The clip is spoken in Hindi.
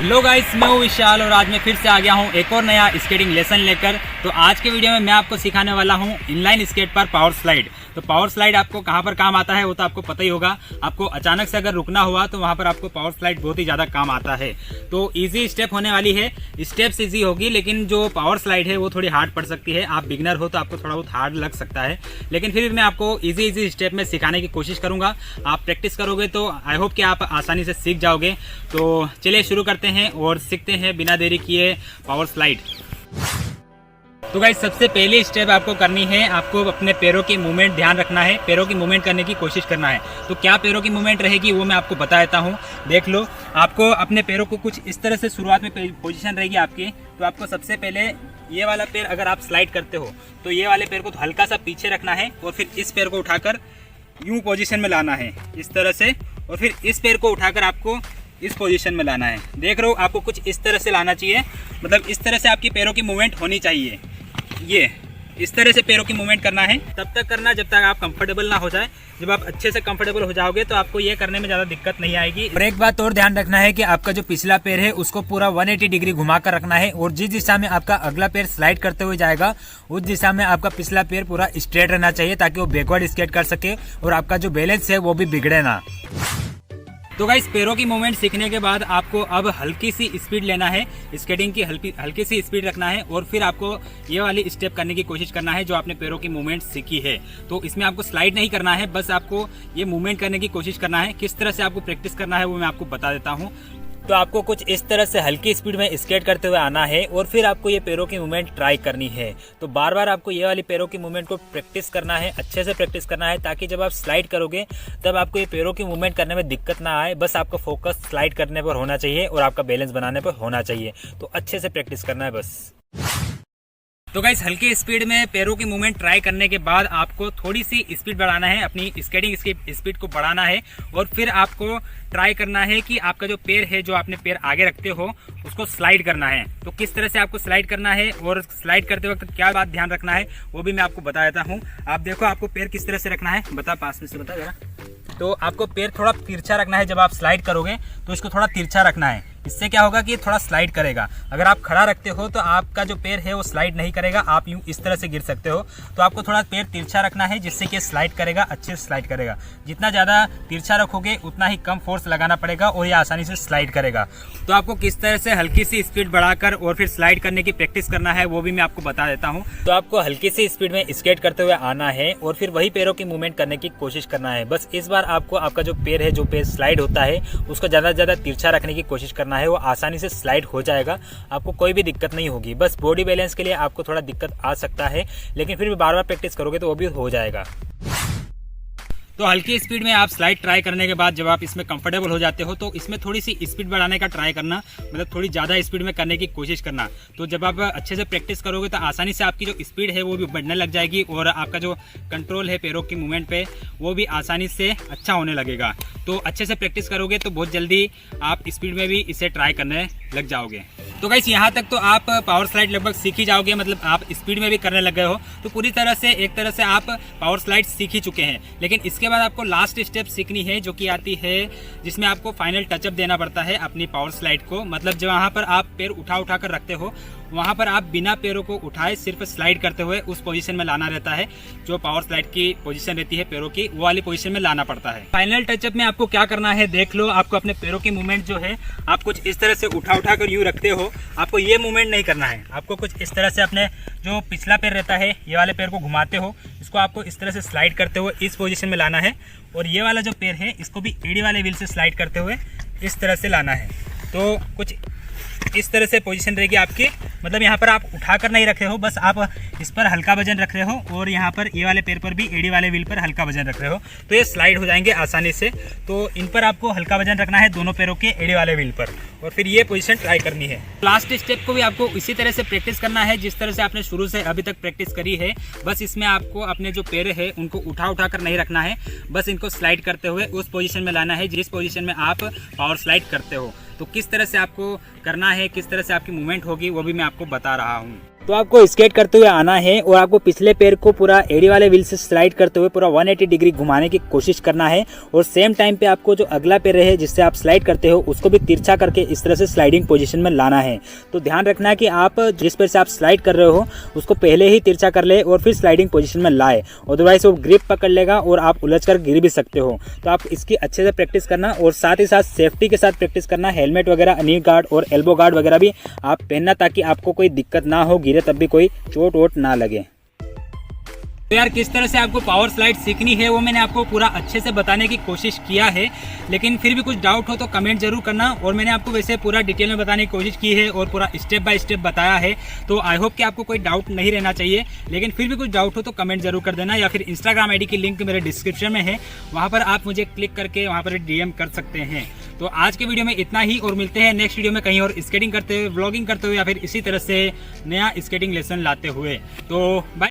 हेलो गाइस, मैं हूँ विशाल और आज मैं फिर से आ गया हूँ एक और नया स्केटिंग लेसन लेकर। तो आज के वीडियो में मैं आपको सिखाने वाला हूँ इनलाइन स्केट पर पावर स्लाइड। तो पावर स्लाइड आपको कहाँ पर काम आता है वो तो आपको पता ही होगा। आपको अचानक से अगर रुकना हुआ तो वहाँ पर आपको पावर स्लाइड बहुत ही ज़्यादा काम आता है। तो इजी स्टेप होने वाली है, स्टेप्स इजी होगी, लेकिन जो पावर स्लाइड है वो थोड़ी हार्ड पड़ सकती है। आप बिगनर हो तो आपको थोड़ा बहुत हार्ड लग सकता है, लेकिन फिर भी मैं आपको इजी स्टेप में सिखाने की कोशिश करूँगा। आप प्रैक्टिस करोगे तो आई होप कि आप आसानी से सीख जाओगे। तो चलिए शुरू करते हैं और सीखते हैं बिना देरी किए पावर स्लाइड। तो गाइस, सबसे पहली स्टेप आपको करनी है, आपको अपने पैरों की मूवमेंट ध्यान रखना है, पैरों की मूवमेंट करने की कोशिश करना है। तो क्या पैरों की मूवमेंट रहेगी वो मैं आपको बता देता हूँ। देख लो, आपको अपने पैरों को कुछ इस तरह से शुरुआत में पोजीशन रहेगी आपकी। तो आपको सबसे पहले ये वाला पैर अगर आप स्लाइड करते हो तो ये वाले पैर को तो हल्का सा पीछे रखना है और फिर इस पैर को उठाकर यूं पोजीशन में लाना है इस तरह से, और फिर इस पैर को उठाकर आपको इस पोजीशन में लाना है। देख रहे हो, आपको कुछ इस तरह से लाना चाहिए, मतलब इस तरह से आपकी पैरों की मूवमेंट होनी चाहिए। ये इस तरह से पैरों की मूवमेंट करना है, तब तक करना जब तक आप कंफर्टेबल ना हो जाए। जब आप अच्छे से कंफर्टेबल हो जाओगे तो आपको ये करने में ज़्यादा दिक्कत नहीं आएगी। और एक बात और ध्यान रखना है कि आपका जो पिछला पैर है उसको पूरा 180 डिग्री घुमा कर रखना है, और जिस दिशा में आपका अगला पैर स्लाइड करते हुए जाएगा उस दिशा में आपका पिछला पैर पूरा स्ट्रेट रहना चाहिए, ताकि वो बैकवर्ड स्केट कर सके और आपका जो बैलेंस है वो भी बिगड़े ना। तो गाइस, पैरों की मूवमेंट सीखने के बाद आपको अब हल्की सी स्पीड लेना है, स्केटिंग की हल्की सी स्पीड रखना है, और फिर आपको ये वाली स्टेप करने की कोशिश करना है जो आपने पैरों की मूवमेंट सीखी है। तो इसमें आपको स्लाइड नहीं करना है, बस आपको ये मूवमेंट करने की कोशिश करना है। किस तरह से आपको प्रैक्टिस करना है वो मैं आपको बता देता हूँ। तो आपको कुछ इस तरह से हल्की स्पीड में स्केट करते हुए आना है, और फिर आपको ये पैरों की मूवमेंट ट्राई करनी है। तो बार बार आपको ये वाली पैरों की मूवमेंट को प्रैक्टिस करना है, अच्छे से प्रैक्टिस करना है, ताकि जब आप स्लाइड करोगे तब आपको ये पैरों की मूवमेंट करने में दिक्कत ना आए। बस आपका फोकस स्लाइड करने पर होना चाहिए और आपका बैलेंस बनाने पर होना चाहिए। तो अच्छे से प्रैक्टिस करना है बस। तो गाइस, हल्की स्पीड में पैरों की मूवमेंट ट्राई करने के बाद आपको थोड़ी सी स्पीड बढ़ाना है, अपनी स्केटिंग की स्पीड को बढ़ाना है, और फिर आपको ट्राई करना है कि आपका जो पैर है, जो आपने पैर आगे रखते हो, उसको स्लाइड करना है। तो किस तरह से आपको स्लाइड करना है और स्लाइड करते वक्त क्या बात ध्यान रखना है वो भी मैं आपको बता देता हूँ। आप देखो, आपको पैर किस तरह से रखना है, बता पास में से बता जरा। तो आपको पैर थोड़ा तिरछा रखना है, जब आप स्लाइड करोगे तो इसको थोड़ा तिरछा रखना है। इससे क्या होगा कि थोड़ा स्लाइड करेगा। अगर आप खड़ा रखते हो तो आपका जो पैर है वो स्लाइड नहीं करेगा, आप यूं इस तरह से गिर सकते हो। तो आपको थोड़ा पैर तिरछा रखना है, जिससे कि स्लाइड करेगा, अच्छे से स्लाइड करेगा। जितना ज़्यादा तिरछा रखोगे उतना ही कम फोर्स लगाना पड़ेगा और ये आसानी से स्लाइड करेगा। तो आपको किस तरह से हल्की सी स्पीड बढ़ाकर और फिर स्लाइड करने की प्रैक्टिस करना है वो भी मैं आपको बता देता हूँ। तो आपको हल्की सी स्पीड में स्केट करते हुए आना है और फिर वही पैरों की मूवमेंट करने की कोशिश करना है। बस इस बार आपको आपका जो पैर है, जो पैर स्लाइड होता है, उसको ज़्यादा से ज़्यादा तिरछा रखने की कोशिश करना है। वो आसानी से स्लाइड हो जाएगा, आपको कोई भी दिक्कत नहीं होगी। बस बॉडी बैलेंस के लिए आपको थोड़ा दिक्कत आ सकता है, लेकिन फिर भी बार बार प्रैक्टिस करोगे तो वो भी हो जाएगा। तो हल्की स्पीड में आप स्लाइड ट्राई करने के बाद जब आप इसमें कंफर्टेबल हो जाते हो तो इसमें थोड़ी सी स्पीड बढ़ाने का ट्राई करना, मतलब थोड़ी ज़्यादा स्पीड में करने की कोशिश करना। तो जब आप अच्छे से प्रैक्टिस करोगे तो आसानी से आपकी जो स्पीड है वो भी बढ़ने लग जाएगी, और आपका जो कंट्रोल है पैरों की मूवमेंट पे वो भी आसानी से अच्छा होने लगेगा। तो अच्छे से प्रैक्टिस करोगे तो बहुत जल्दी आप स्पीड में भी इसे ट्राई करने लग जाओगे। तो गाइस, यहाँ तक तो आप पावर स्लाइड लगभग सीख ही जाओगे, मतलब आप स्पीड में भी करने लग गए हो। तो पूरी तरह से एक तरह से आप पावर स्लाइड सीख ही चुके हैं। लेकिन इसके बाद आपको लास्ट स्टेप सीखनी है, जो कि आती है जिसमें आपको फाइनल टचअप देना पड़ता है अपनी पावर स्लाइड को। मतलब जहाँ पर आप पैर उठा कर रखते हो वहाँ पर आप बिना पैरों को उठाए सिर्फ स्लाइड करते हुए उस पोजीशन में लाना रहता है। जो पावर स्लाइड की पोजीशन रहती है पैरों की, वो वाली पोजीशन में लाना पड़ता है। फाइनल टचअप में आपको क्या करना है देख लो। आपको अपने पैरों की मूवमेंट जो है, आप कुछ इस तरह से उठा कर यूँ रखते हो। आपको ये मूवमेंट नहीं करना है, आपको कुछ इस तरह से अपने जो पिछला पैर रहता है, ये वाले पैर को घुमाते हो, इसको आपको इस तरह से स्लाइड करते हुए इस पोजीशन में लाना है, और ये वाला जो पैर है इसको भी एड़ी वाले व्हील से स्लाइड करते हुए इस तरह से लाना है। तो कुछ इस तरह से पोजीशन रहेगी आपकी, मतलब यहाँ पर आप उठाकर नहीं रख रहे हो, बस आप इस पर हल्का वजन रख रहे हो, और यहाँ पर ये वाले पैर पर भी एड़ी वाले व्हील पर हल्का वजन रख रहे हो, तो ये स्लाइड हो जाएंगे आसानी से। तो इन पर आपको हल्का वजन रखना है दोनों पैरों के एड़ी वाले व्हील पर, और फिर ये पोजीशन ट्राई करनी है। लास्ट स्टेप को भी आपको इसी तरह से प्रैक्टिस करना है जिस तरह से आपने शुरू से अभी तक प्रैक्टिस करी है। बस इसमें आपको अपने जो पैर है उनको उठा कर नहीं रखना है, बस इनको स्लाइड करते हुए उस पोजीशन में लाना है जिस पोजीशन में आप पावर स्लाइड करते हो। तो किस तरह से आपको करना है, किस तरह से आपकी मूवमेंट होगी वो भी मैं आपको बता रहा हूँ। तो आपको स्केट करते हुए आना है और आपको पिछले पैर को पूरा एड़ी वाले व्हील से स्लाइड करते हुए पूरा 180 डिग्री घुमाने की कोशिश करना है और सेम टाइम पे आपको जो अगला पैर है जिससे आप स्लाइड करते हो उसको भी तिरछा करके इस तरह से स्लाइडिंग पोजीशन में लाना है। तो ध्यान रखना है कि आप जिस पैर से आप स्लाइड कर रहे हो उसको पहले ही तिरछा कर ले और फिर स्लाइडिंग पोजीशन में लाए, अदरवाइज वो ग्रिप पकड़ लेगा और आप उलझ कर गिर भी सकते हो। तो आप इसकी अच्छे से प्रैक्टिस करना और साथ ही साथ सेफ्टी के साथ प्रैक्टिस करना। हेलमेट वगैरह, नी गार्ड और एल्बो गार्ड वगैरह भी आप पहनना ताकि आपको कोई दिक्कत ना हो, गिरे तब भी कोई चोट वोट ना लगे। तो यार किस तरह से आपको पावर स्लाइड सीखनी है वो मैंने आपको पूरा अच्छे से बताने की कोशिश किया है, लेकिन फिर भी कुछ डाउट हो तो कमेंट जरूर करना। और मैंने आपको वैसे पूरा डिटेल में बताने की कोशिश की है और पूरा स्टेप बाय स्टेप बताया है, तो आई होप कि आपको कोई डाउट नहीं रहना चाहिए। लेकिन फिर भी कुछ डाउट हो तो कमेंट जरूर कर देना, या फिर इंस्टाग्राम आईडी की लिंक मेरे डिस्क्रिप्शन में है, वहाँ पर आप मुझे क्लिक करके वहाँ पर DM कर सकते हैं। तो आज के वीडियो में इतना ही और मिलते हैं नेक्स्ट वीडियो में कहीं और स्केटिंग करते हुए, व्लॉगिंग करते हुए या फिर इसी तरह से नया स्केटिंग लेसन लाते हुए। तो बाय।